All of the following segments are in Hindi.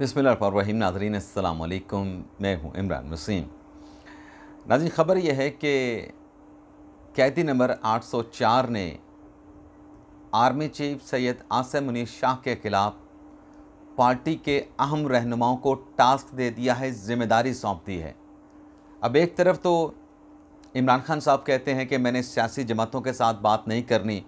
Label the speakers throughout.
Speaker 1: बिस्मिल्लाहिर्रहमानिर्रहीम। नाज़रीन अस्सलाम वालेकुम, मैं हूँ इमरान वसीम। नाज़रीन, ख़बर यह है कि कैदी नंबर 804 ने आर्मी चीफ सैयद आसिम मुनीर शाह के ख़िलाफ़ पार्टी के अहम रहनुमाओं को टास्क दे दिया है, ज़िम्मेदारी सौंप दी है। अब एक तरफ तो इमरान खान साहब कहते हैं कि मैंने सियासी जमातों के साथ बात नहीं करनी,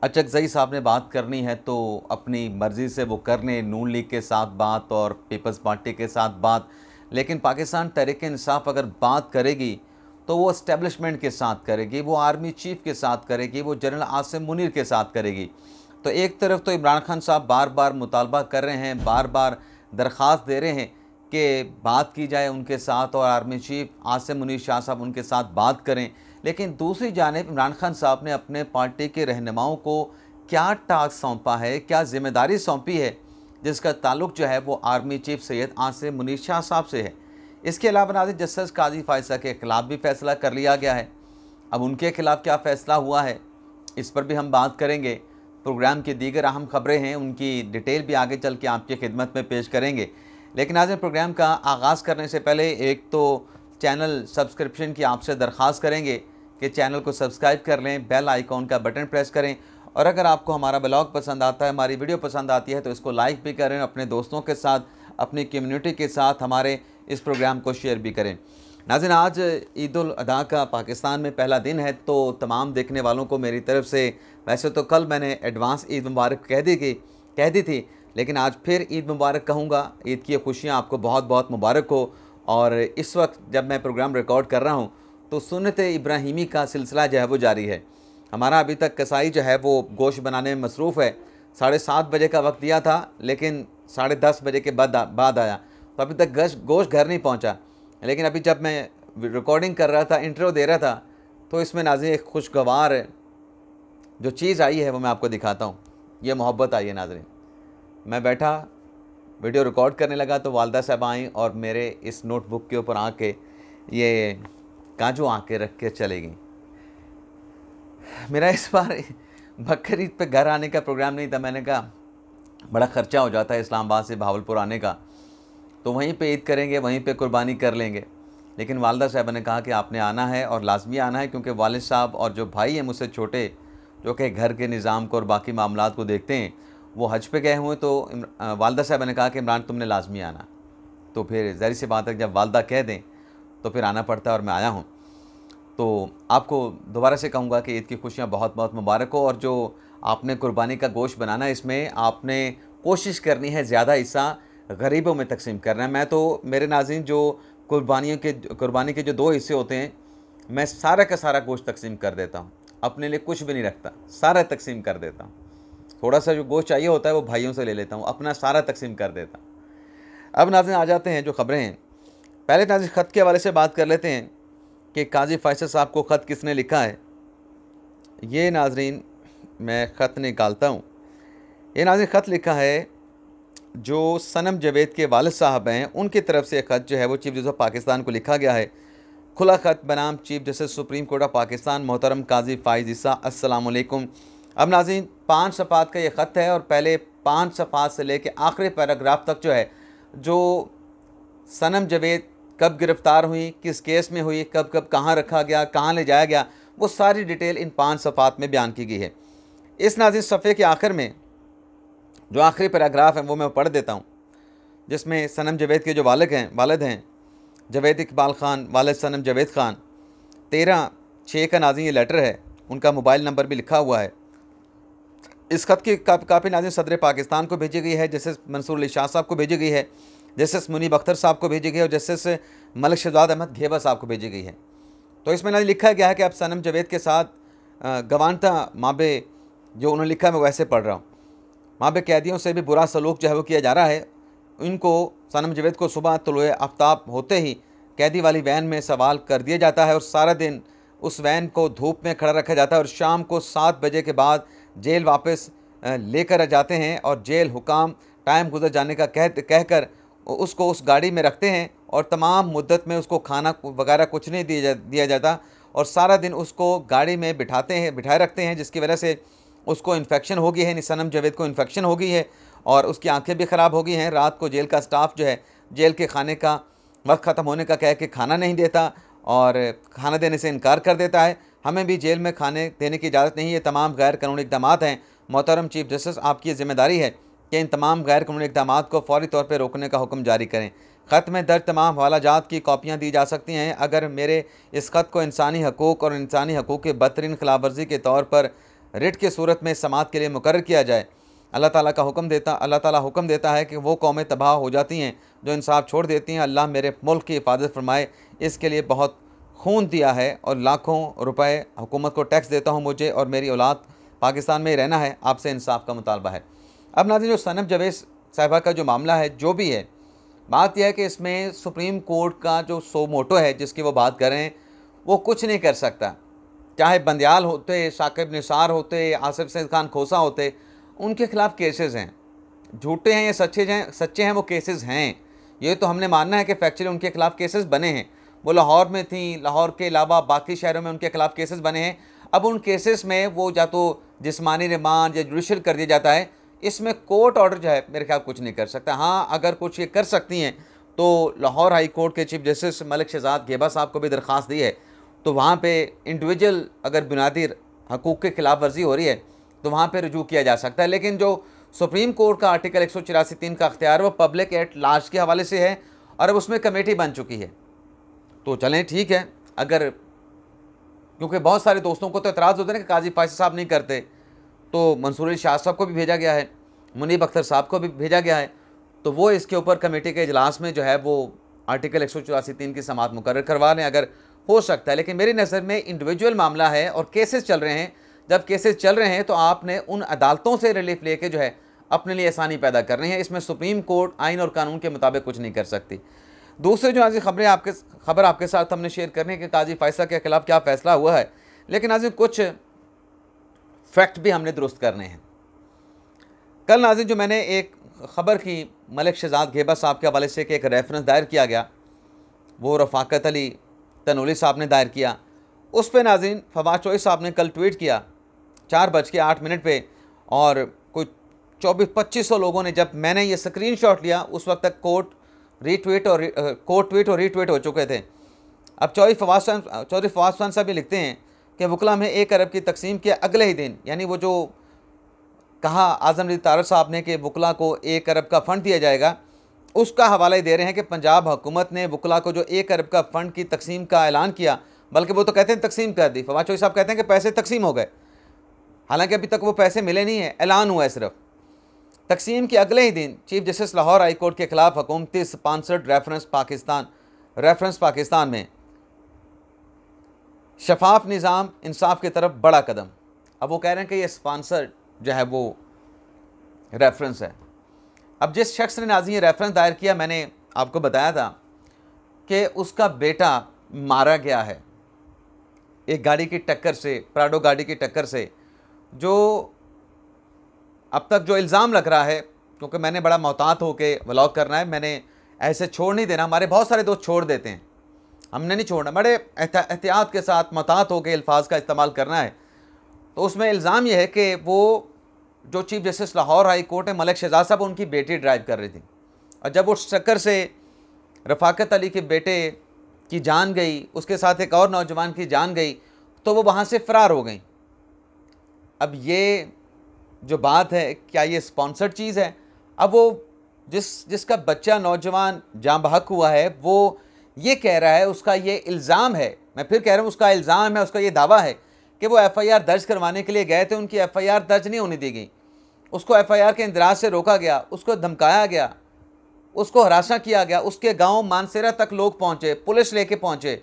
Speaker 1: अचकज़ई साहब ने बात करनी है तो अपनी मर्ज़ी से वो कर लें, नून लीग के साथ बात और पीपल्स पार्टी के साथ बात। लेकिन पाकिस्तान तहरीक-ए-इंसाफ अगर बात करेगी तो वो इस्टेब्लिशमेंट के साथ करेगी, वो आर्मी चीफ़ के साथ करेगी, वो जनरल आसिम मुनीर के साथ करेगी। तो एक तरफ तो इमरान खान साहब बार बार मुतालबा कर रहे हैं, बार बार दरख्वास्त दे रहे हैं कि बात की जाए उनके साथ और आर्मी चीफ आसिम मुनीर शाह साहब उनके साथ बात करें। लेकिन दूसरी जानिब इमरान खान साहब ने अपने पार्टी के रहनुमाओं को क्या टास्क सौंपा है, क्या ज़िम्मेदारी सौंपी है, जिसका ताल्लुक़ जो है वो आर्मी चीफ सैयद आसिम मुनीर शाह साहब से है। इसके अलावा नाज़रीन, जस्टिस काजी फायसा के ख़िलाफ़ भी फ़ैसला कर लिया गया है। अब उनके ख़िलाफ़ क्या फ़ैसला हुआ है, इस पर भी हम बात करेंगे। प्रोग्राम की दीगर अहम ख़बरें हैं, उनकी डिटेल भी आगे चल के आपकी खिदमत में पेश करेंगे। लेकिन आज प्रोग्राम का आगाज़ करने से पहले एक तो चैनल सब्सक्रिप्शन की आपसे दरख्वास्त करेंगे कि चैनल को सब्सक्राइब कर लें, बेल आइकॉन का बटन प्रेस करें और अगर आपको हमारा ब्लॉग पसंद आता है, हमारी वीडियो पसंद आती है तो इसको लाइक भी करें, अपने दोस्तों के साथ, अपनी कम्युनिटी के साथ हमारे इस प्रोग्राम को शेयर भी करें। नाज़रीन, आज ईद उल अधा का पाकिस्तान में पहला दिन है तो तमाम देखने वालों को मेरी तरफ़ से, वैसे तो कल मैंने एडवांस ईद मुबारक कह दी थी, लेकिन आज फिर ईद मुबारक कहूँगा। ईद की खुशियाँ आपको बहुत बहुत मुबारक हो। और इस वक्त जब मैं प्रोग्राम रिकॉर्ड कर रहा हूँ तो सुन्नत इब्राहिमी का सिलसिला जो है वो जारी है। हमारा अभी तक कसाई जो है वो गोश्त बनाने में मसरूफ़ है। 7:30 बजे का वक्त दिया था लेकिन 10:30 बजे के बाद आया तो अभी तक गोश्त घर नहीं पहुँचा। लेकिन अभी जब मैं रिकॉर्डिंग कर रहा था, इंटरव्यू दे रहा था, तो इसमें नाज़रीन एक खुशगवार जो चीज़ आई है वो मैं आपको दिखाता हूँ। ये मोहब्बत आई है नाज़रीन। मैं बैठा वीडियो रिकॉर्ड करने लगा तो वालदा साहब आई और मेरे इस नोटबुक के ऊपर आके ये काजू आके रख के चले गई। मेरा इस बार बकरीद पे घर आने का प्रोग्राम नहीं था। मैंने कहा बड़ा ख़र्चा हो जाता है इस्लामाबाद से भावलपुर आने का, तो वहीं पे ईद करेंगे, वहीं पे कुर्बानी कर लेंगे। लेकिन वालदा साहब ने कहा कि आपने आना है और लाजमी आना है, क्योंकि वालिद साहब और जो भाई हैं मुझसे छोटे, जो कि घर के निज़ाम को और बाकी मामलात को देखते हैं, वो हज पे गए हुए। तो वालदा साहब ने कहा कि इमरान तुमने लाजमी आना। तो फिर ज़ाहिर सी बात है जब वालदा कह दें तो फिर आना पड़ता है और मैं आया हूँ। तो आपको दोबारा से कहूँगा कि ईद की खुशियाँ बहुत बहुत मुबारक हो। और जो आपने कुर्बानी का गोश्त बनाना है, इसमें आपने कोशिश करनी है ज़्यादा हिस्सा गरीबों में तकसीम करना है। मैं तो मेरे नाज़रीन, जो कुर्बानी के जो 2 हिस्से होते हैं, मैं सारा का सारा गोश्त तकसीम कर देता हूँ, अपने लिए कुछ भी नहीं रखता, सारा तकसीम कर देता हूँ। थोड़ा सा जो गोश्त चाहिए होता है वो भाइयों से ले लेता हूँ, अपना सारा तकसीम कर देता हूँ। अब नाज़रीन आ जाते हैं जो ख़बरें हैं। पहले नाज़रीन ख़त के हवाले से बात कर लेते हैं कि काजी फैसल साहब को ख़त किसने लिखा है। ये नाज़रीन मैं ख़त निकालता हूँ। ये नाज़रीन ख़त लिखा है जो सनम जावेद के वालिद साहब हैं, उनकी तरफ से ख़त जो है वो चीफ़ जस्टिस ऑफ पाकिस्तान को लिखा गया है। खुला ख़त बनाम chief justice supreme court of Pakistan मोहतरम काजी फ़ाइज़ ईसा, अस्सलाम वालेकुम। अब नाज़रीन 5 सफ़ात का ये ख़त है और पहले 5 सफ़ात से लेके आखिरी पैराग्राफ तक जो है, जो सनम जावेद कब गिरफ़्तार हुई, किस केस में हुई, कब कब कहाँ रखा गया, कहाँ ले जाया गया, वो सारी डिटेल इन 5 सफ़ात में बयान की गई है। इस नाज़रीन सफ़े के आखिर में जो आखिरी पैराग्राफ है वो मैं पढ़ देता हूँ, जिसमें सनम जावेद के जो वालिद हैं जावेद इकबाल ख़ान, वालिद सनम जावेद ख़ान, 13/6 का नाज़रीन ये लेटर है। उनका मोबाइल नंबर भी लिखा हुआ है। इस ख़त की कापी नाज़रीन सदर पाकिस्तान को भेजी गई है, जस्टिस मंसूर अली शाह साहब को भेजी गई है, जस्टिस मुनीब अख्तर साहब को भेजी गई है और जस्टिस मलिक शहजाद अहमद घेबा साहब को भेजी गई है। तो इसमें नाज़रीन लिखा गया है कि अब सनम जावेद के साथ गवानता माबे, जो उन्होंने लिखा है मैं वैसे पढ़ रहा हूँ, माबे कैदियों से भी बुरा सलूक जो है वो किया जा रहा है। इनको सनम जावेद को सुबह तुलुए आफ्ताब होते ही कैदी वाली वैन में सवाल कर दिया जाता है और सारा दिन उस वैन को धूप में खड़ा रखा जाता है और शाम को 7 बजे के बाद जेल वापस लेकर जाते हैं और जेल हुकाम टाइम गुजर जाने का कहकर उसको उस गाड़ी में रखते हैं और तमाम मुद्दत में उसको खाना वगैरह कुछ नहीं दिया जाता और सारा दिन उसको गाड़ी में बिठाए रखते हैं, जिसकी वजह से उसको इन्फेक्शन हो गई है, सनम जावेद को इन्फेक्शन हो गई है और उसकी आंखें भी ख़राब हो गई हैं। रात को जेल का स्टाफ जो है जेल के खाने का वक्त ख़त्म होने का कह के खाना नहीं देता और खाना देने से इनकार कर देता है। हमें भी जेल में खाने देने की इजाज़त नहीं है। तमाम गैर कानूनी इक़दाम हैं। मोहतरम चीफ जस्टिस, आपकी ये ज़िम्मेदारी है कि इन तमाम गैर कानूनी इक़दाम को फ़ौरी तौर पर रोकने का हुक्म जारी करें। ख़त में दर्ज तमाम हवालाजात की कॉपियाँ दी जा सकती हैं। अगर मेरे इस ख़त को इंसानी हकूक़ और इंसानी हकूक़ की बदतरीन खिलाफ वर्जी के तौर पर रिट की सूरत में समाअत के लिए मुकर्रर किया जाए, अल्लाह ताला हुक्म देता है कि वो कौमें तबाह हो जाती हैं जो इंसाफ छोड़ देती हैं। अल्लाह मेरे मुल्क की हिफाजत फरमाए। इसके लिए बहुत खून दिया है और लाखों रुपए हुकूमत को टैक्स देता हूँ। मुझे और मेरी औलाद पाकिस्तान में ही रहना है। आपसे इंसाफ का मुतालबा है। अब नाज़रीन, जो सनम जवेद साहिबा का जो मामला है, जो भी है, बात यह है कि इसमें सुप्रीम कोर्ट का जो सो मोटो है जिसकी वो बात कर रहे हैं, वो कुछ नहीं कर सकता। चाहे बंदयाल होते, शाकिब निसार होते, आसिफ सईद खान खोसा होते, उनके खिलाफ केसेस हैं। झूठे हैं या सच्चे हैं वो केसेस हैं। ये तो हमने मानना है कि फैक्चुअली उनके खिलाफ केसेस बने हैं। वो लाहौर में थी, लाहौर के अलावा बाकी शहरों में उनके खिलाफ केसेस बने हैं। अब उन केसेस में वो या तो जिस्मानी रिमांड या जुडिशल कर दिया जाता है। इसमें कोर्ट ऑर्डर जो है मेरे ख्याल कुछ नहीं कर सकता। हाँ, अगर कुछ ये कर सकती हैं तो लाहौर हाई कोर्ट के चीफ जस्टिस मलिक शहजाद गेबा साहब को भी दरख्वास्त दी है, तो वहाँ पे इंडिविजुअल अगर बुनियादी हकूक़ के खिलाफ वर्जी हो रही है तो वहाँ पे रुजू किया जा सकता है। लेकिन जो सुप्रीम कोर्ट का आर्टिकल 184(3) का अख्तियार वो पब्लिक एट लार्ज के हवाले से है और अब उसमें कमेटी बन चुकी है। तो चलें, ठीक है। अगर, क्योंकि बहुत सारे दोस्तों को तो एतराज़ होता है कि काजी फैसल साहब नहीं करते, तो मंसूर अली शाह साहब को भी भेजा गया है, मुनीब अख्तर साहब को भी भेजा गया है, तो वो इसके ऊपर कमेटी के इजलास में जो है वो आर्टिकल 184(3) की समाअत मुकर्रर करवा लें, अगर हो सकता है। लेकिन मेरी नज़र में इंडिविजुअल मामला है और केसेस चल रहे हैं। जब केसेस चल रहे हैं तो आपने उन अदालतों से रिलीफ लेके जो है अपने लिए आसानी पैदा करनी है। इसमें सुप्रीम कोर्ट आइन और कानून के मुताबिक कुछ नहीं कर सकती। दूसरे जो आज खबर आपके साथ हमने शेयर करने कि काजी फैसल के खिलाफ क्या फ़ैसला हुआ है, लेकिन आज कुछ फैक्ट भी हमने दुरुस्त करने हैं। कल नाज़रीन जो मैंने एक ख़बर की मलिक शहजाद गेबा साहब के हवाले से कि एक रेफरेंस दायर किया गया, वो रफ़ाकत अली तनोली साहब ने दायर किया, उस पर नाज़रीन फवाद चौधरी साहब ने कल ट्वीट किया 4:08 पे, और कोई 2400-2500 लोगों ने, जब मैंने ये स्क्रीनशॉट लिया उस वक्त तक कोर्ट ट्वीट और रीट्वीट हो चुके थे। अब चौधरी फवाद साहब ये लिखते हैं कि वकला में 1 अरब की तकसीम के अगले ही दिन, यानी वो जो कहा आज़म रज़ी तारड़ साहब ने कि वकला को 1 अरब का फ़ंड दिया जाएगा, उसका हवाला ही दे रहे हैं कि पंजाब हुकूमत ने वकला को जो 1 अरब का फ़ंड की तकसीम का ऐलान किया, बल्कि वो तो कहते हैं तकसीम कर दी। फवाद चौधरी साहब कहते हैं कि पैसे तकसीम हो गए, हालांकि अभी तक वो पैसे मिले नहीं हैं, ऐलान हुआ है सिर्फ। तकसीम के अगले ही दिन chief justice Lahore high court के खिलाफ हुकूमती स्पॉन्सर्ड रेफरेंस पाकिस्तान में शफाफ निज़ाम इंसाफ की तरफ बड़ा कदम। अब वो कह रहे हैं कि ये स्पॉन्सर्ड जो है वो रेफरेंस है। अब जिस शख्स ने नाज़रीन ये रेफरेंस दायर किया, मैंने आपको बताया था कि उसका बेटा मारा गया है एक गाड़ी की टक्कर से, प्राडो गाड़ी की टक्कर से। जो अब तक जो इल्ज़ाम लग रहा है, क्योंकि मैंने बड़ा मोहतात होकर व्लॉग करना है, मैंने ऐसे छोड़ नहीं देना। हमारे बहुत सारे दोस्त छोड़ देते हैं, हमने नहीं छोड़ना, बड़े एहतियात के साथ मोहतात होकर अल्फाज का इस्तेमाल करना है। तो उसमें इल्ज़ाम यह है कि वो जो chief justice Lahore high court है मलिक शहजाद साहब, उनकी बेटी ड्राइव कर रही थी, और जब उस चक्कर से रफ़ाकत अली के बेटे की जान गई, उसके साथ एक और नौजवान की जान गई, तो वो वहाँ से फ़रार हो गई। अब ये जो बात है, क्या ये स्पॉन्सर्ड चीज़ है? अब वो जिसका बच्चा नौजवान जाँ बहक हुआ है, वो ये कह रहा है, उसका ये इल्ज़ाम है, मैं फिर कह रहा हूँ उसका इल्ज़ाम है, उसका ये दावा है कि वो FIR दर्ज करवाने के लिए गए थे, उनकी FIR दर्ज नहीं होने दी गई, उसको FIR के इंदराज से रोका गया, उसको धमकाया गया, उसको हरासा किया गया, उसके गांव मानसेरा तक लोग पहुंचे, पुलिस लेके पहुंचे,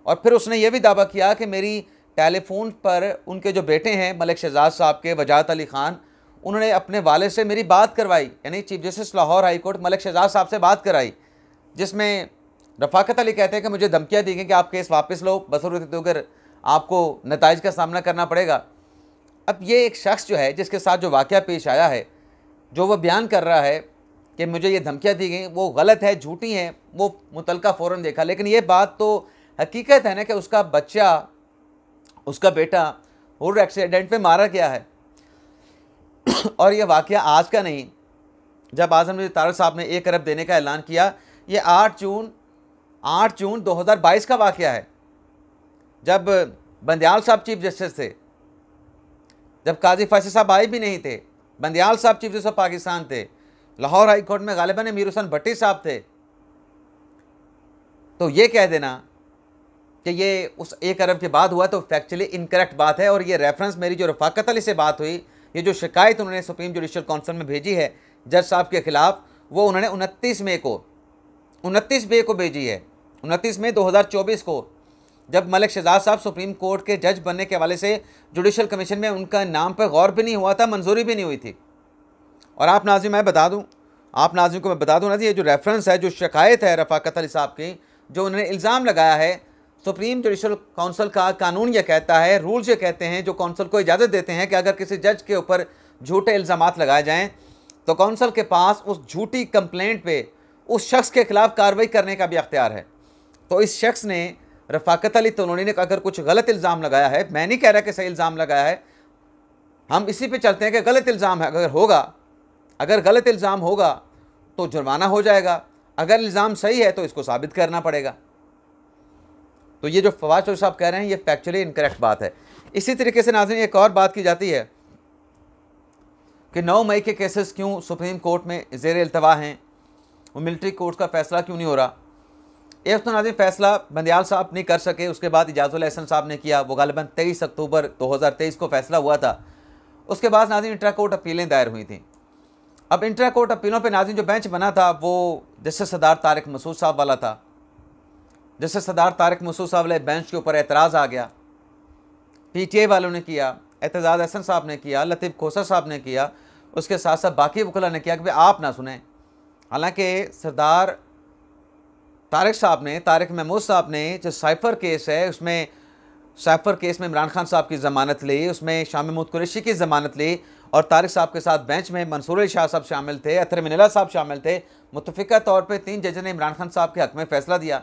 Speaker 1: और फिर उसने ये भी दावा किया कि मेरी टेलीफोन पर उनके जो बेटे हैं मलिक शहजाद साहब के, वजाहत अली ख़ान, उन्होंने अपने वाले से मेरी बात करवाई, यानी chief justice Lahore high court Malik Shahzad साहब से बात कराई, जिसमें रफ़ाकत अली कहते हैं कि मुझे धमकियाँ दी गई कि आप केस वापस लो, बसूरत अगर आपको नताइज का सामना करना पड़ेगा। अब ये एक शख्स जो है जिसके साथ जो वाक़या पेश आया है, जो वो बयान कर रहा है कि मुझे ये धमकियाँ दी गई, वो गलत है, झूठी हैं, वो मुतलका फ़ौरन देखा। लेकिन ये बात तो हकीकत है ना कि उसका बच्चा, उसका बेटा रोड एक्सीडेंट में मारा गया है। और ये वाक़या आज का नहीं, जब आज़म तारक साहब ने 1 अरब देने का ऐलान किया, ये 8 जून 2022 का वाक़या है, जब बंदयाल साहब चीफ जस्टिस थे, जब काजी फैसल साहब आए भी नहीं थे, बंदयाल साहब चीफ जस्टिस ऑफ पाकिस्तान थे, लाहौर हाई कोर्ट में गालिबन अमीर हुसैन भट्टी साहब थे। तो ये कह देना कि ये उस 1 अरब के बाद हुआ तो फैक्चुअली इनकरेक्ट बात है। और ये रेफरेंस मेरी जो रफ़ाकत अली से बात हुई, ये जो शिकायत उन्होंने सुप्रीम जुडिशल काउंसिल में भेजी है जज साहब के ख़िलाफ़, वो उन्होंने 29 मई को भेजी है, 29 मई 2024 को, जब मलिक शहजाद साहब सुप्रीम कोर्ट के जज बनने के हवाले से जुडिशल कमीशन में उनका नाम पर गौर भी नहीं हुआ था, मंजूरी भी नहीं हुई थी। और आप नाज़रीन मैं बता दूं, आप नाज़रीन को मैं बता दूं ना जी, ये जो रेफरेंस है, जो शिकायत है रफ़ाकत अली साहब की, जो उन्होंने इल्ज़ाम लगाया है, सुप्रीम जुडिशल काउंसिल का कानून ये कहता है, रूल्स ये कहते हैं, जो काउंसिल को इजाज़त देते हैं कि अगर किसी जज के ऊपर झूठे इल्ज़ामात लगाए जाएँ तो काउंसिल के पास उस झूठी कंप्लेंट पे उस शख्स के खिलाफ कार्रवाई करने का भी अख्तियार है। तो इस शख्स ने, रफ़ाकत अली तोलोनी ने, अगर कुछ गलत इल्ज़ाम लगाया है, मैं नहीं कह रहा कि सही इल्ज़ाम लगाया है, हम इसी पे चलते हैं कि गलत इल्ज़ाम है, अगर गलत इल्ज़ाम होगा तो जुर्माना हो जाएगा, अगर इल्ज़ाम सही है तो इसको साबित करना पड़ेगा। तो ये जो फवाद चौधरी साहब कह रहे हैं ये फैक्चुअली इनकरेक्ट बात है। इसी तरीके से नाज़रीन एक और बात की जाती है कि 9 मई के केसेस क्यों सुप्रीम कोर्ट में ज़ेर इल्तवा हैं, वो मिलिट्री कोर्ट का फ़ैसला क्यों नहीं हो रहा। एक तो नाज़रीन फ़ैसला बंदयाल साहब नहीं कर सके, उसके बाद इजाज़ुल एहसन साहब ने किया, वो गालिबन 23 अक्टूबर 2023 को फ़ैसला हुआ था। उसके बाद नाज़रीन इंट्रा कोर्ट अपीलें दायर हुई थी। अब इंट्रा कोर्ट अपीलों पे नाज़रीन जो बेंच बना था वो जस्टिस सरदार तारिक मसूद साहब वाला था। जस्टिस सरदार तारिक मसूद साहब वाले बेंच के ऊपर एतराज़ आ गया, PTA वालों ने किया, एतजाज़ एहसन साहब ने किया, लतीफ़ खोसर साहब ने किया, उसके साथ साथ बाकी वकला ने किया कि भाई आप ना सुने। हालांकि सरदार तारिक साहब ने, तारिक महमूद साहब ने, जो साइफ़र केस है, उसमें साइफ़र केस में इमरान खान साहब की ज़मानत ली, उसमें शामी महमूद कुरैशी की ज़मानत ली, और तारिक साहब के साथ बेंच में मंसूर अली शाह साहब शामिल थे, अतर मिनला साहब शामिल थे। मुतफ़िका तौर पे 3 जज ने इमरान खान साहब के हक़ में फ़ैसला दिया,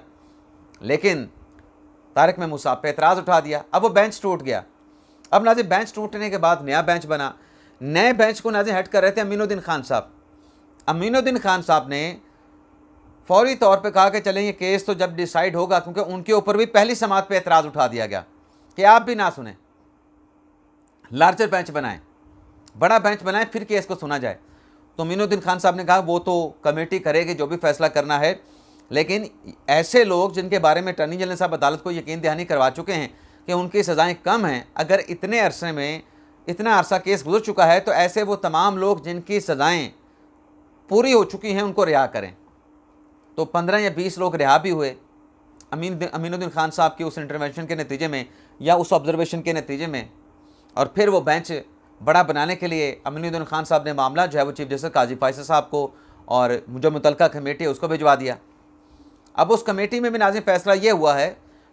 Speaker 1: लेकिन तारिक महमूद साहब पे एतराज़ उठा दिया। अब वो बेंच टूट गया। अब नाज़रीन बेंच टूटने के बाद नया बेंच बना। नए बेंच को नाज़रीन हेड कर रहे थे अमीनुद्दीन खान साहब। अमीनुद्दीन खान साहब ने फौरी तौर पे कहा कि चलें ये केस तो जब डिसाइड होगा, क्योंकि उनके ऊपर भी पहली समात पे एतराज़ उठा दिया गया कि आप भी ना सुने, लार्जर बेंच बनाएं, बड़ा बेंच बनाएं, फिर केस को सुना जाए। तो अमीनुद्दीन खान साहब ने कहा वो तो कमेटी करेगी जो भी फैसला करना है, लेकिन ऐसे लोग जिनके बारे में अटॉर्नी जनरल साहब अदालत को यकीन दहानी करवा चुके हैं कि उनकी सज़ाएँ कम हैं, अगर इतने अरसे में इतना अरसा केस गुजर चुका है तो ऐसे वो तमाम लोग जिनकी सज़ाएँ पूरी हो चुकी हैं उनको रिहा करें। तो 15 या 20 लोग रिहा भी हुए अमीनुद्दीन खान साहब की उस इंटरवेंशन के नतीजे में या उस ऑब्जर्वेशन के नतीजे में। और फिर वो बेंच बड़ा बनाने के लिए अमीनुद्दीन खान साहब ने मामला जो है वो चीफ जस्टिस काजी फैसल साहब को और जो मुतल्लिका कमेटी है उसको भिजवा दिया। अब उस कमेटी में भी नाज़रीन फ़ैसला ये हुआ है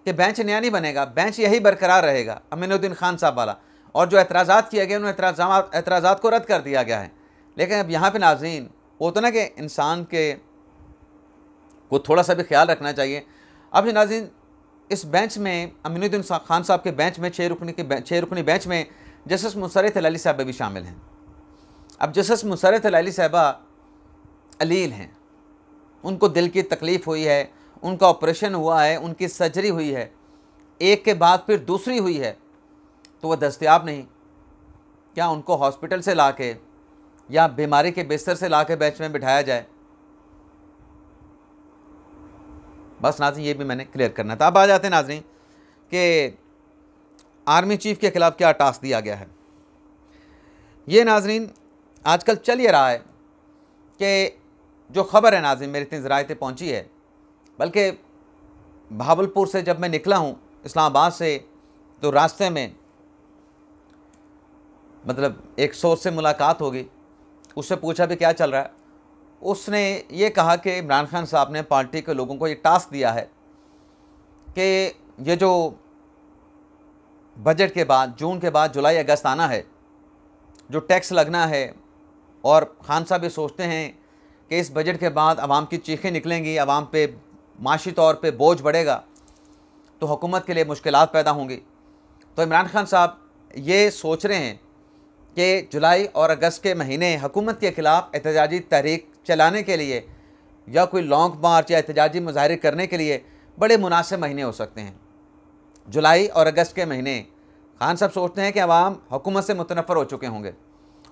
Speaker 1: कि बेंच नया नहीं बनेगा, बेंच यही बरकरार रहेगा अमीनुद्दीन खान साहब वाला, और जो एतराज़ात किए गए उन एतराज़ात को रद्द कर दिया गया है। लेकिन अब यहाँ पे नाज़रीन वो तो ना कि इंसान के को थोड़ा सा भी ख्याल रखना चाहिए। अब नाज़रीन इस बेंच में अमीनुद्दीन खान साहब के बेंच में 6 रुकनी बेंच में जस्टिस मुसर्रत अली साहबा भी शामिल हैं। अब जस्टिस मुसर्रत अली साहबा अलील हैं, उनको दिल की तकलीफ़ हुई है, उनका ऑपरेशन हुआ है, उनकी सर्जरी हुई है, एक के बाद फिर दूसरी हुई है, तो वह दस्तयाब नहीं। क्या उनको हॉस्पिटल से ला के या बीमारी के बिस्तर से ला के बेंच में बिठाया जाए? बस नाज़रीन ये भी मैंने क्लियर करना था। अब आ जाते हैं नाज़रीन कि आर्मी चीफ़ के ख़िलाफ़ क्या टास्क दिया गया है। ये नाज़रीन आजकल चल ये रहा है कि जो ख़बर है नाज़रीन मेरी इतनी ज़राए तक पहुँची है, बल्कि भावलपुर से जब मैं निकला हूँ इस्लामाबाद से, तो रास्ते में मतलब एक सोर्स से मुलाकात होगी, उससे पूछा भी क्या चल रहा है। उसने ये कहा कि इमरान खान साहब ने पार्टी के लोगों को ये टास्क दिया है कि ये जो बजट के बाद, जून के बाद जुलाई अगस्त आना है, जो टैक्स लगना है, और खान साहब ये सोचते हैं कि इस बजट के बाद आवाम की चीखें निकलेंगी, आवाम पे माशी तौर पे बोझ बढ़ेगा, तो हुकूमत के लिए मुश्किलात पैदा होंगी। तो इमरान खान साहब ये सोच रहे हैं कि जुलाई और अगस्त के महीने हुकूमत के ख़िलाफ़ एहतजाजी तहरीक चलाने के लिए या कोई लॉन्ग मार्च या एहतजाजी मुजाहरे करने के लिए बड़े मुनासिब महीने हो सकते हैं। जुलाई और अगस्त के महीने खान साहब सोचते हैं कि अवाम हुकूमत से मुतनफ़र हो चुके होंगे।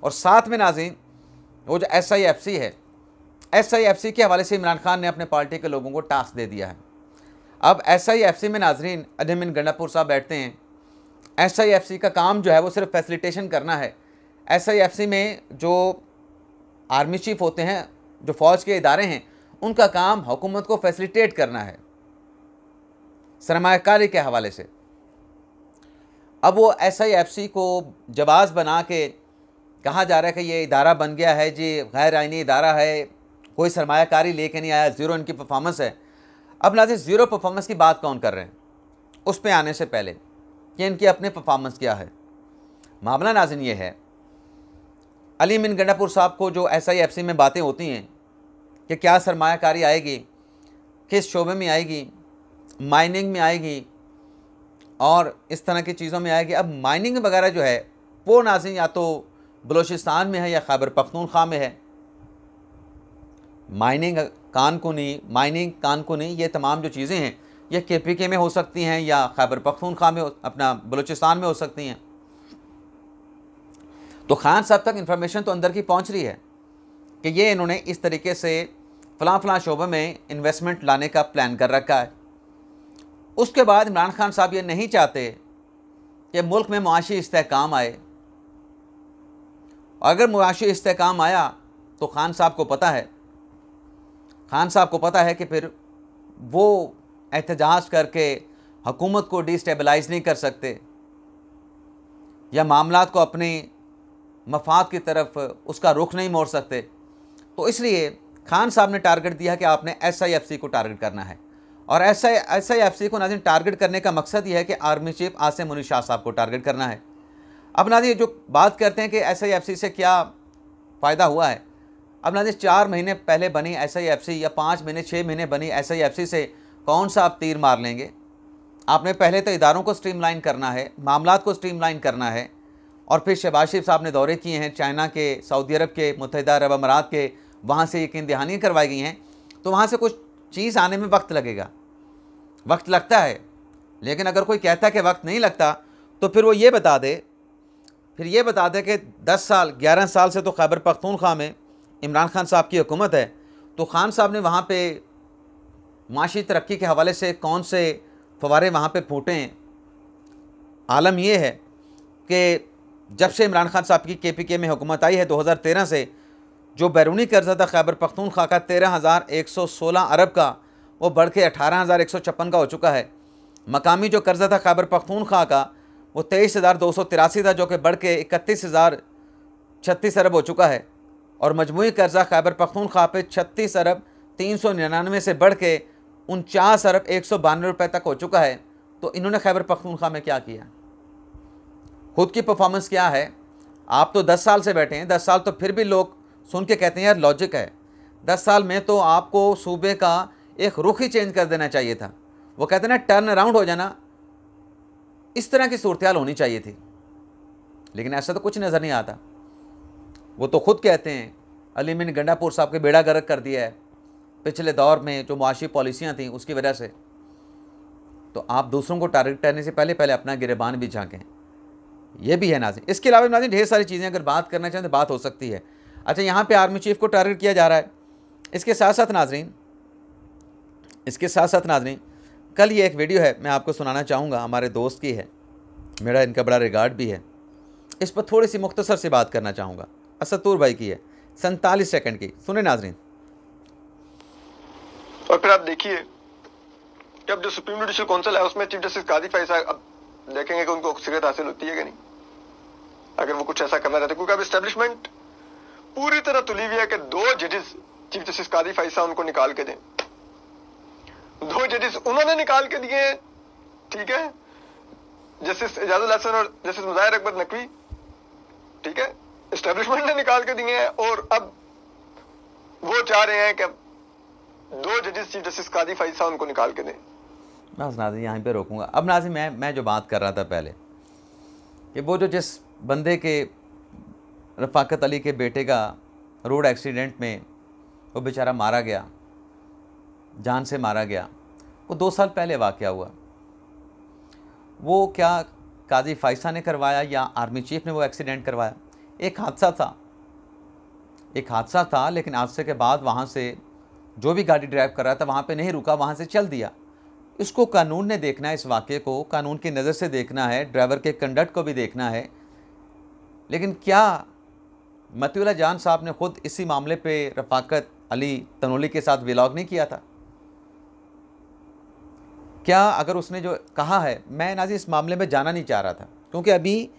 Speaker 1: और साथ में नाज़रीन, वो जो SIFC है, SIFC के हवाले से इमरान खान ने अपने पार्टी के लोगों को टास्क दे दिया है। अब SIFC में नाज़रीन अली अमीन गंडापुर साहब बैठते हैं। SIFC का काम जो है वो सिर्फ फैसिलिटेशन करना है। SIFC में जो आर्मी चीफ होते हैं, जो फ़ौज के इदारे हैं, उनका काम हुकूमत को फैसिलिटेट करना है सरमायाकारी के हवाले से। अब वो SIFC को जवाज़ बना के कहा जा रहा है कि ये इदारा बन गया है जी, गैर आइनी इदारा है, कोई सरमायाकारी लेके नहीं आया, ज़ीरो इनकी परफॉर्मेंस है। अब नाज़रीन, ज़ीरो परफॉर्मेंस की बात कौन कर रहे हैं? उस पे आने से पहले कि इनकी अपनी परफॉर्मेंस क्या है, मामला नाज़रीन ये है, अली अमीन गंडापुर साहब को जो SIFC में बातें होती हैं कि क्या सरमायाकारी आएगी, किस शोबे में आएगी, माइनिंग में आएगी और इस तरह की चीज़ों में आएगी। अब माइनिंग वगैरह जो है वो नाज़रीन या तो बलूचिस्तान में है या खैबर पख्तूनख्वा में है। माइनिंग कानकुनी ये तमाम जो चीज़ें हैं ये KPK में हो सकती हैं या खैबर पख्तूनख्वा में, अपना बलूचिस्तान में हो सकती हैं। तो खान साहब तक इन्फॉर्मेशन तो अंदर की पहुंच रही है कि ये इन्होंने इस तरीके से फ़लाँ शोबे में इन्वेस्टमेंट लाने का प्लान कर रखा है। उसके बाद इमरान खान साहब ये नहीं चाहते कि मुल्क में मुआशी इस्तेहकाम आए। अगर मुआशी इस्तेहकाम आया तो खान साहब को पता है कि फिर वो एहतजाज करके हुकूमत को डिस्टेबलाइज़ नहीं कर सकते या मामलात को अपनी मफाद की तरफ उसका रुख नहीं मोड़ सकते। तो इसलिए खान साहब ने टारगेट दिया कि आपने SIFC को टारगेट करना है। और SIFC को नाज़रीन टारगेट करने का मकसद ये है कि आर्मी चीफ आसिम मुनीर शाह साहब को टारगेट करना है। अब नाज़रीन जो बात करते हैं कि SIFC से क्या फ़ायदा हुआ है, अब नाज़रीन 4 महीने पहले बनी SIFC या 5 महीने 6 महीने बनी SIFC से कौन सा आप तीर मार लेंगे? आपने पहले तो इदारों को स्ट्रीमलाइन करना है, मामलात को स्ट्रीमलाइन करना है। और फिर शहबाज शरीफ साहब ने दौरे किए हैं चाइना के, सऊदी अरब के, मुत्तहिदा अरब अमारात के, वहाँ से यकीन दहानियाँ करवाई गई हैं। तो वहाँ से कुछ चीज़ आने में वक्त लगेगा, वक्त लगता है। लेकिन अगर कोई कहता है कि वक्त नहीं लगता तो फिर वो ये बता दे कि 10 साल 11 साल से तो खैबर पख्तूनख्वा में इमरान खान साहब की हुकूमत है। तो खान साहब ने वहाँ पे माशी तरक्की के हवाले से कौन से फवारे वहाँ पे फूटे हैं। आलम यह है कि जब से इमरान खान साहब की KPK में हुकूमत आई है 2013 से, जो बैरूनी कर्जा था खैबर पख्तूनख्वा का 13,116 अरब का, वो बढ़ के 18,156 का हो चुका है। मकामी जो कर्जा था खैबर पख्तूनख्वा का वो 23,283 था, जो कि बढ़ के 31,036 अरब हो चुका है। और मजमूई कर्जा खैबर पख्तूनख्वा पे 36 अरब 399 से बढ़ के 49 अरब 192 रुपये तक हो चुका है। तो इन्होंने खैबर पख्तूनख्वा में क्या किया, खुद की परफॉर्मेंस क्या है? आप तो 10 साल से बैठे हैं, 10 साल तो फिर भी लोग सुन के कहते हैं यार लॉजिक है। 10 साल में तो आपको सूबे का एक रुख ही चेंज कर देना चाहिए था। वो कहते हैं ना, टर्न अराउंड हो जाना, इस तरह की सूरत होनी चाहिए थी। लेकिन ऐसा तो कुछ नज़र नहीं आता। वो तो खुद कहते हैं अली अमीन गंडापुर साहब के बेड़ा गर्क कर दिया है पिछले दौर में जो मुआशी पॉलिसियाँ थी उसकी वजह से। तो आप दूसरों को टारगेट करने से पहले अपना गिरेबान भी झाँकें, ये भी है नाज़रीन। इसके अलावा नाज़रीन ढेर सारी चीज़ें अगर बात करना चाहें तो बात हो सकती है। अच्छा, यहाँ पे आर्मी चीफ को टारगेट किया जा रहा है। इसके साथ साथ नाज़रीन कल ये एक वीडियो है, मैं आपको सुनाना चाहूँगा, हमारे दोस्त की है, मेरा इनका बड़ा रिगार्ड भी है। इस पर थोड़ी सी मुख्तसर सी बात करना चाहूँगा। असतूर भाई की है, 47 सेकंड की, सुने नाज़रीन।
Speaker 2: और फिर आप देखिए कि अब जो सुप्रीम जुडिशल काउंसिल है उसमें चीफ जस्टिस काजी फैसला, अब देखेंगे कि उनको अक्सरियत हासिल होती है कि नहीं, अगर वो कुछ ऐसा करना चाहते। क्योंकि अब एस्टेब्लिशमेंट पूरी तरह तुली हुई है कि 2 जजेस चीफ जस्टिस काजी फैसला उनको निकाल के दें। 2 जजेस उन्होंने निकाल के दिए, ठीक है, जस्टिस इजाजुल हसन और जस्टिस मुजाहिर अकबर नकवी, ठीक है, एस्टेब्लिशमेंट ने निकाल के दिए हैं। और अब वो चाह रहे हैं कि 2 जजेस चीफ जस्टिस काजी फैसला उनको निकाल के दें।
Speaker 1: बस नाज़रीन यहाँ पे रोकूंगा। अब नाज़रीन मैं जो बात कर रहा था पहले कि वो जो जिस बंदे के रफ़ाकत अली के बेटे का रोड एक्सीडेंट में वो बेचारा मारा गया, जान से मारा गया। वो 2 साल पहले वाक़या हुआ। वो क्या काजी फ़ाइसा ने करवाया या आर्मी चीफ़ ने वो एक्सीडेंट करवाया? एक हादसा था, लेकिन हादसे के बाद वहाँ से जो भी गाड़ी ड्राइव कर रहा था वहाँ पे नहीं रुका, वहाँ से चल दिया। इसको कानून ने देखना है, इस वाक़े को कानून की नज़र से देखना है, ड्राइवर के कंडक्ट को भी देखना है। लेकिन क्या मतीउल्लाह जान साहब ने ख़ुद इसी मामले पे रफ़ाकत अली तनोली के साथ व्लॉग नहीं किया था? क्या अगर उसने जो कहा है, मैं नाज़रीन इस मामले में जाना नहीं चाह रहा था, क्योंकि अभी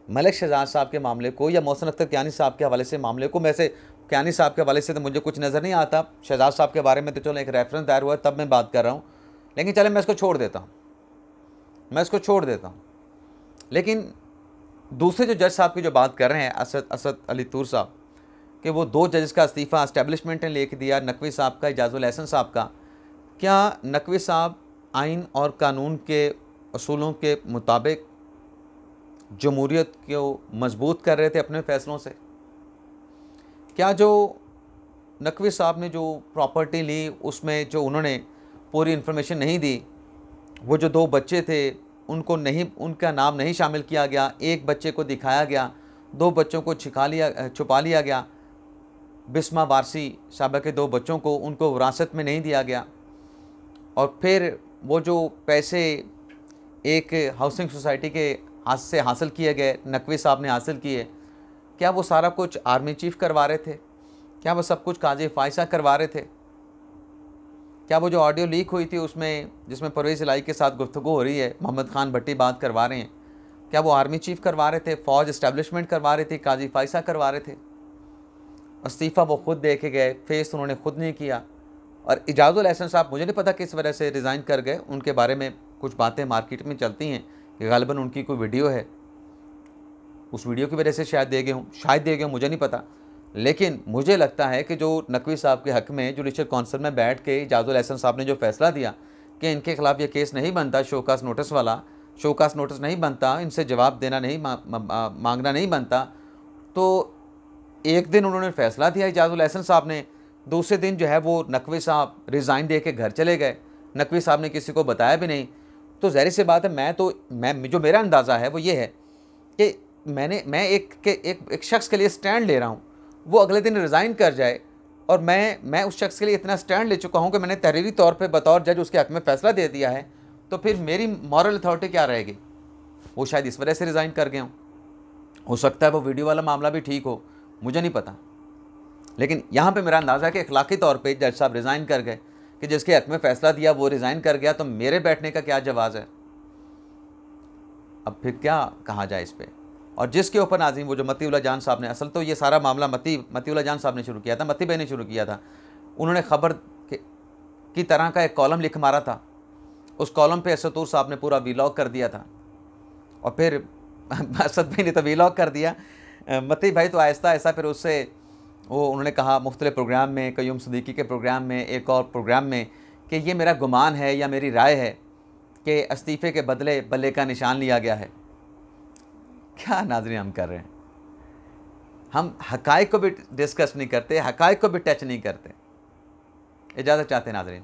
Speaker 1: मलिक शहजाद साहब के मामले को या मोहसिन अख्तर कियानी साहब के हवाले से मामले को, वैसे कियानी साहब के हवाले से तो मुझे कुछ नज़र नहीं आता, शहजाद साहब के बारे में तो चलो एक रेफरेंस दायर हुआ तब मैं बात कर रहा हूँ, लेकिन चले मैं इसको छोड़ देता हूँ। लेकिन दूसरे जो जज साहब की जो बात कर रहे हैं, असद अली तूर साहब, कि वो 2 जजेस का इस्तीफ़ा इस्टेब्लिशमेंट ने लेके दिया, नकवी साहब का, इजाज़ुल एहसन साहब का। क्या नकवी साहब आइन और कानून के असूलों के मुताबिक जमहूरियत को मजबूत कर रहे थे अपने फ़ैसलों से? क्या जो नकवी साहब ने जो प्रॉपर्टी ली उसमें जो उन्होंने पूरी इन्फॉर्मेशन नहीं दी, वो जो 2 बच्चे थे उनको नहीं, उनका नाम नहीं शामिल किया गया, एक बच्चे को दिखाया गया, 2 बच्चों को छुपा लिया गया, बिस्मा वारसी साहबा के 2 बच्चों को उनको विरासत में नहीं दिया गया, और फिर वो जो पैसे एक हाउसिंग सोसाइटी के हाथ से हासिल किए गए, नकवी साहब ने हासिल किए, क्या वो सारा कुछ आर्मी चीफ़ करवा रहे थे? क्या वो सब कुछ काजी फ़ाइसा करवा रहे थे? क्या वो जो ऑडियो लीक हुई थी उसमें, जिसमें परवेज़ इलाही के साथ गुफ्तगू हो रही है, मोहम्मद खान भट्टी बात करवा रहे हैं, क्या वो आर्मी चीफ़ करवा रहे थे, फ़ौज इस्टेब्लिशमेंट करवा रही थी, काजी फ़ाइसा करवा रहे थे? इस्तीफ़ा वो खुद दे के गए, फेस उन्होंने खुद नहीं किया। और इजाज़ुल एहसन साहब मुझे नहीं पता किस वजह से रिज़ाइन कर गए, उनके बारे में कुछ बातें मार्केट में चलती हैं कि गालिबन उनकी कोई वीडियो है, उस वीडियो की वजह से शायद दे गए हों, मुझे नहीं पता। लेकिन मुझे लगता है कि जो नकवी साहब के हक़ में जुडिशल काउंसिल में बैठ के इजाज़ुल एहसन साहब ने जो फ़ैसला दिया कि इनके ख़िलाफ़ ये केस नहीं बनता, शोकास नोटिस वाला, शोकास नोटिस नहीं बनता, इनसे जवाब देना नहीं मांगना नहीं बनता, तो एक दिन उन्होंने फ़ैसला दिया इजाज़ुल एहसन साहब ने, दूसरे दिन जो है वो नकवी साहब रिज़ाइन दे के घर चले गए, नकवी साहब ने किसी को बताया भी नहीं। तो ज़ाहिर सी बात है, मैं जो मेरा अंदाज़ा है वो ये है कि मैं एक शख्स के लिए स्टैंड ले रहा हूँ, वो अगले दिन रिज़ाइन कर जाए और मैं उस शख्स के लिए इतना स्टैंड ले चुका हूँ कि मैंने तहरीरी तौर पे बतौर जज उसके हक़ में फ़ैसला दे दिया है, तो फिर मेरी मॉरल अथॉरिटी क्या रहेगी? वो शायद इस वजह से रिज़ाइन कर गए हों। हो सकता है वो वीडियो वाला मामला भी ठीक हो, मुझे नहीं पता। लेकिन यहाँ पे मेरा अंदाज़ा है कि अखलाकी तौर पे जज साहब रिज़ाइन कर गए कि जिसके हक़ में फ़ैसला दिया वो रिज़ाइन कर गया, तो मेरे बैठने का क्या जवाज़ है? अब फिर क्या कहा जाए इस पे? और जिसके ऊपर नाज़रीन वो जो मतीउल्लाह जान साहब ने, असल तो ये सारा मामला मतीउल्लाह जान साहब ने शुरू किया था, मती भाई ने शुरू किया था। उन्होंने ख़बर की तरह का एक कॉलम लिख मारा था, उस कॉलम पे असद तूर साहब ने पूरा वीलॉग कर दिया था, और फिर असद भाई ने तो वीलॉग कर दिया, मती भाई तो आहिस्ता आहिस्ता फिर उससे वो उन्होंने कहा मुख्तलिफ़ प्रोग्राम में, क़य्यूम सिद्दीकी के प्रोग्राम में, एक और प्रोग्राम में, कि ये मेरा गुमान है या मेरी राय है कि इस्तीफ़े के बदले बल्ले का निशान लिया गया है। क्या नाज़रीन हम कर रहे हैं? हम हक़ाइक़ को भी डिस्कस नहीं करते, हक़ाइक़ को भी टच नहीं करते। इजाज़त चाहते हैं नाज़रीन।